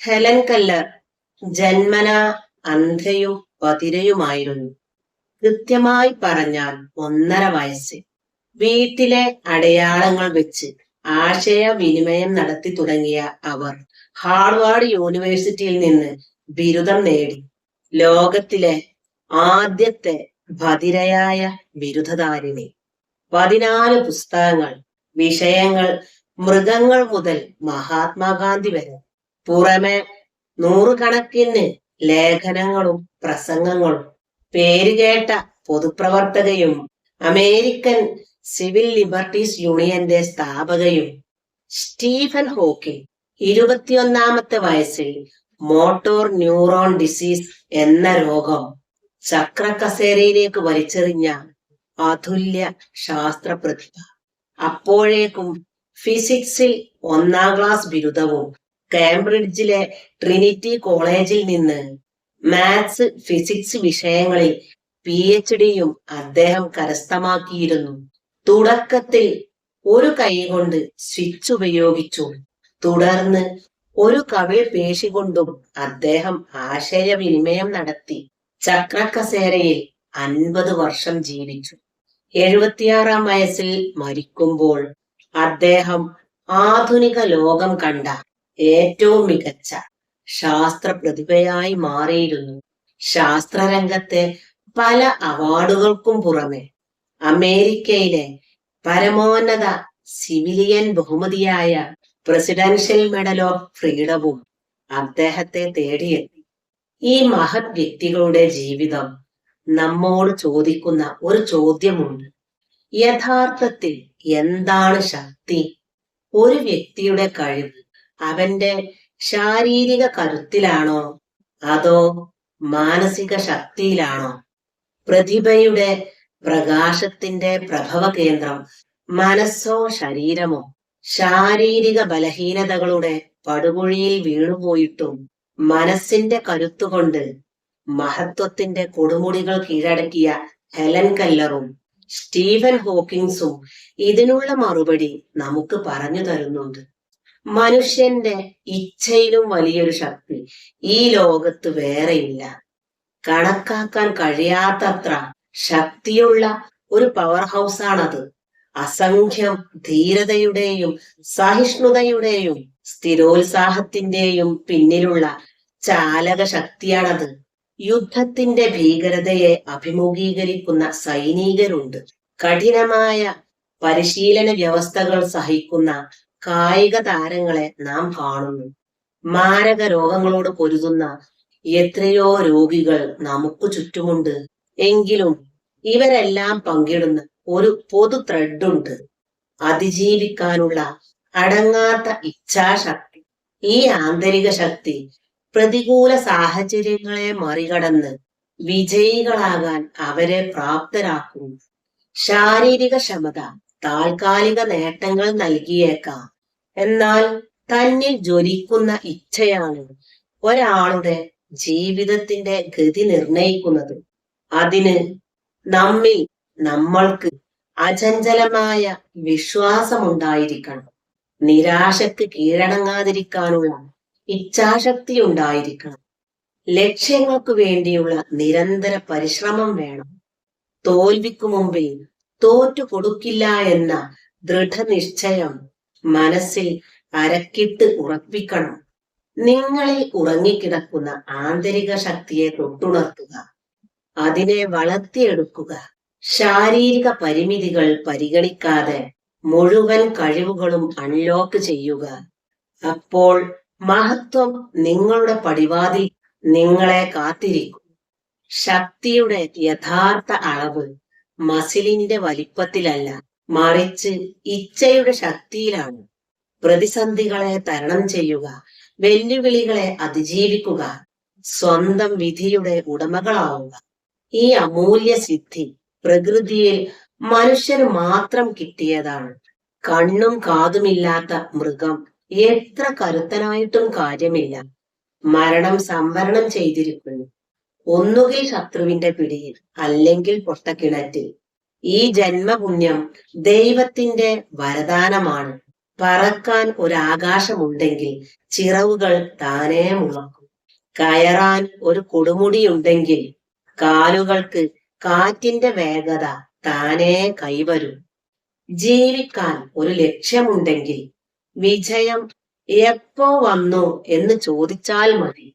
Helen Keller ജന്മനാ അന്ധയും ബധിരയുമായിരുന്നു. കൃത്യമായി പറഞ്ഞാൽ 1.5 വയസ്സ്. വീട്ടിലെ അടയാളങ്ങൾ വെച്ച് ആശയവിനിമയം നടത്തി തുടങ്ങിയ അവർ ഹാർവാർഡ് യൂണിവേഴ്സിറ്റിയിൽ നിന്ന് ബിരുദം നേടി. ലോകത്തിലെ ആദ്യത്തെ ബധിരയായ ബിരുദധാരിണി. 14 പുസ്തകങ്ങൾ. വിഷയങ്ങൾ മൃഗങ്ങൾ മുതൽ മഹാത്മാഗാന്ധി വരെ. പുറമെ നൂറുകണക്കിന് ലേഖനങ്ങളും പ്രസംഗങ്ങളും. പേരുകേട്ട പൊതുപ്രവർത്തകയും അമേരിക്കൻ സിവിൽ ലിബർട്ടീസ് യൂണിയന്റെ സ്ഥാപകയും. സ്റ്റീഫൻ ഹോക്കിംഗ് 21-ാമത്തെ വയസ്സിൽ മോട്ടോർ ന്യൂറോൺ ഡിസീസ് എന്ന രോഗം ചക്രക്കസേരയിലേക്ക് വലിച്ചെറിഞ്ഞ അതുല്യ ശാസ്ത്രപ്രതിഭ. അപ്പോഴേക്കും ഫിസിക്സിൽ 1-ാം ക്ലാസ് ബിരുദവും കേംബ്രിഡ്ജിലെ ട്രിനിറ്റി കോളേജിൽ നിന്ന് മാത്സ് ഫിസിക്സ് വിഷയങ്ങളിൽ PhDയും അദ്ദേഹം കരസ്ഥമാക്കിയിരുന്നു. തുടക്കത്തിൽ ഒരു കൈകൊണ്ട് സ്വിച്ച് ഉപയോഗിച്ചു. തുടർന്ന് ഒരു കവിൾ പേശി കൊണ്ടും അദ്ദേഹം ആശയവിനിമയം നടത്തി. ചക്രക്കസേരയിൽ 50 വർഷം ജീവിച്ചു. 76-ാം വയസ്സിൽ മരിക്കുമ്പോൾ അദ്ദേഹം ആധുനിക ലോകം കണ്ട ഏറ്റവും മികച്ച ശാസ്ത്രപ്രതിഭയായി മാറിയിരുന്നു. ശാസ്ത്രരംഗത്തെ പല അവാർഡുകൾക്കും പുറമെ അമേരിക്കയിലെ പരമോന്നത സിവിലിയൻ ബഹുമതിയായ പ്രസിഡൻഷ്യൽ മെഡൽ ഓഫ് ഫ്രീഡവും അദ്ദേഹത്തെ തേടിയെത്തി. ഈ മഹത് വ്യക്തികളുടെ ജീവിതം നമ്മോട് ചോദിക്കുന്ന ഒരു ചോദ്യമുണ്ട്. യഥാർത്ഥത്തിൽ എന്താണ് ശക്തി? ഒരു വ്യക്തിയുടെ കഴിവ് അവന്റെ ശാരീരിക കരുത്തിലാണോ അതോ മാനസിക ശക്തിയിലാണോ? പ്രതിഭയുടെ പ്രകാശത്തിന്റെ പ്രഭവ കേന്ദ്രം മനസ്സോ ശരീരമോ? ശാരീരിക ബലഹീനതകളുടെ പടുകുഴിയിൽ വീണുപോയിട്ടും മനസ്സിന്റെ കരുത്തുകൊണ്ട് മഹത്വത്തിന്റെ കൊടുമുടികൾ കീഴടക്കിയ ഹെലൻ കെല്ലറും സ്റ്റീഫൻ ഹോക്കിൻസും ഇതിനുള്ള മറുപടി നമുക്ക് പറഞ്ഞു തരുന്നുണ്ട്. മനുഷ്യന്റെ ഇച്ഛയിലും വലിയൊരു ശക്തി ഈ ലോകത്ത് വേറെയില്ല. കണക്കാക്കാൻ കഴിയാത്തത്ര ശക്തിയുള്ള ഒരു പവർ ഹൗസാണത്. അസംഖ്യം ധീരതയുടെയും സഹിഷ്ണുതയുടെയും സ്ഥിരോത്സാഹത്തിന്റെയും പിന്നിലുള്ള ചാലക ശക്തിയാണത്. യുദ്ധത്തിന്റെ ഭീകരതയെ അഭിമുഖീകരിക്കുന്ന സൈനികരുണ്ട്. കഠിനമായ പരിശീലന വ്യവസ്ഥകൾ സഹിക്കുന്ന കായിക താരങ്ങളെ നാം കാണുന്നു. മാരക രോഗങ്ങളോട് പൊരുതുന്ന എത്രയോ രോഗികൾ നമുക്ക് ചുറ്റുമുണ്ട്. എങ്കിലും ഇവരെല്ലാം പങ്കിടുന്ന ഒരു പൊതു ത്രെഡുണ്ട്: അതിജീവിക്കാനുള്ള അടങ്ങാത്ത ഇച്ഛാശക്തി. ഈ ആന്തരിക ശക്തി പ്രതികൂല സാഹചര്യങ്ങളെ മറികടന്ന് വിജയികളാകാൻ അവരെ പ്രാപ്തരാക്കുന്നു. ശാരീരിക ക്ഷമത താൽക്കാലിക നേട്ടങ്ങൾ നൽകിയേക്കാം, എന്നാൽ തന്നിൽ ജ്വലിക്കുന്ന ഇച്ഛയാണ് ഒരാളുടെ ജീവിതത്തിന്റെ ഗതി നിർണയിക്കുന്നത്. അതിന് നമ്മൾക്ക് അചഞ്ചലമായ വിശ്വാസമുണ്ടായിരിക്കണം. നിരാശക്ക് കീഴടങ്ങാതിരിക്കാനുള്ള ഇച്ഛാശക്തി ഉണ്ടായിരിക്കണം. ലക്ഷ്യങ്ങൾക്ക് വേണ്ടിയുള്ള നിരന്തര പരിശ്രമം വേണം. തോൽവിക്കു മുമ്പിൽ തോറ്റു കൊടുക്കില്ല എന്ന ദൃഢനിശ്ചയം മനസ്സിൽ അരക്കിട്ട് ഉറപ്പിക്കണം. നിങ്ങളിൽ ഉറങ്ങിക്കിടക്കുന്ന ആന്തരിക ശക്തിയെ തൊട്ടുണർത്തുക, അതിനെ വളർത്തിയെടുക്കുക. ശാരീരിക പരിമിതികൾ പരിഗണിക്കാതെ മുഴുവൻ കഴിവുകളും അൺലോക്ക് ചെയ്യുക. അപ്പോൾ മഹത്വം നിങ്ങളുടെ പടിവാതിൽ നിങ്ങളെ കാത്തിരിക്കും. ശക്തിയുടെ യഥാർത്ഥ അളവ് മസിലിന്റെ വലിപ്പത്തിലല്ല, മറിച്ച് ഇച്ഛയുടെ ശക്തിയിലാണ്. പ്രതിസന്ധികളെ തരണം ചെയ്യുക, വെല്ലുവിളികളെ അതിജീവിക്കുക, സ്വന്തം വിധിയുടെ ഉടമകളാവുക. ഈ അമൂല്യ സിദ്ധി പ്രകൃതിയിൽ മനുഷ്യന് മാത്രം കിട്ടിയതാണ്. കണ്ണും കാതുമില്ലാത്ത മൃഗം എത്ര കരുത്തനായിട്ടും കാര്യമില്ല. മരണം സംവരണം ചെയ്തിരിക്കുന്നു. ഒന്നുകിൽ ശത്രുവിന്റെ പിടിയിൽ, അല്ലെങ്കിൽ പൊട്ടക്കിണറ്റിൽ. ഈ ജന്മപുണ്യം ദൈവത്തിന്റെ വരദാനമാണ്. പറക്കാൻ ഒരു ആകാശമുണ്ടെങ്കിൽ ചിറകുകൾ താനേ മുളക്കും. കയറാൻ ഒരു കൊടുമുടിയുണ്ടെങ്കിൽ കാലുകൾക്ക് കാറ്റിന്റെ വേഗത താനേ കൈവരും. ജീവിക്കാൻ ഒരു ലക്ഷ്യമുണ്ടെങ്കിൽ വിജയം എപ്പോ വന്നു എന്ന് ചോദിച്ചാൽ മതി.